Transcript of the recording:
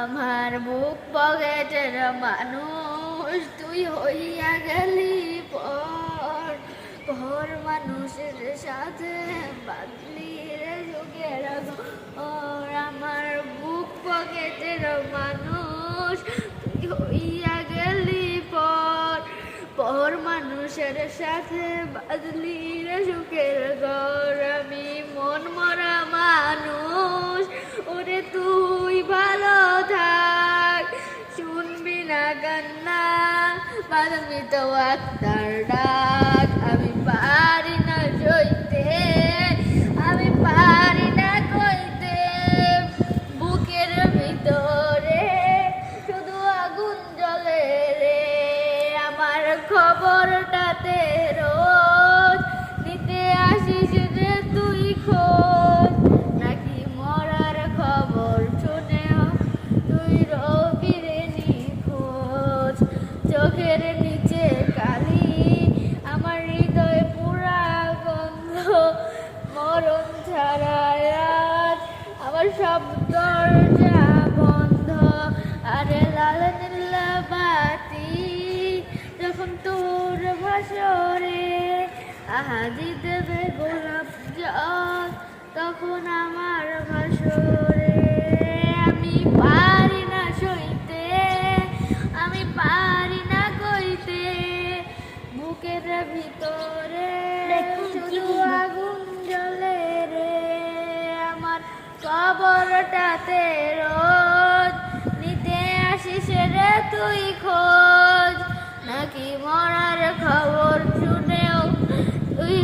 আমার বুক পকেটের মানুষ তুই হইয়া গেলি পর পর মানুষের সাথে বাদলি রে যুগের ঘর। আমার বুক পকেটের মানুষ তুই হইয়া গেলি পর পর মানুষের সাথে বাদলি রে সুখের ঘর। আমি মন মরা মানুষ ওরে তুই ভালো থাক, শুনবি না কান্না বাদমি তো আক্তার ডাক। আমি পারি না সইতে, আমি পারি না কইতে, বুকের ভিতরে শুধু আগুন জ্বলে রে। আমার খবরটাতে রোজ নিতে আসিস রে তুই খোঁজ, নাকি মরার খবর শুনেও তুই রবি রে নিখোঁজ। চোখের নিচে কালি আমার হৃদয় পুরা গন্ধ, মরণ ছাড়া আজ আমার সব দরজা বন্ধ। আরে লাল নীলা বাতি যখন তোর ভাসরে আহাজি দেবে গোলাপ জল, তখন আমার ভাসরে। আমি পারি না সইতে, আমি পারি না কইতে, বুকের ভিতরে শুধু আগুন জ্বলে রে। আমার কবরটাতে রোজ নিতে আসিস রে তুই খোঁজ, নাকি মরার খবর শুনেও তুই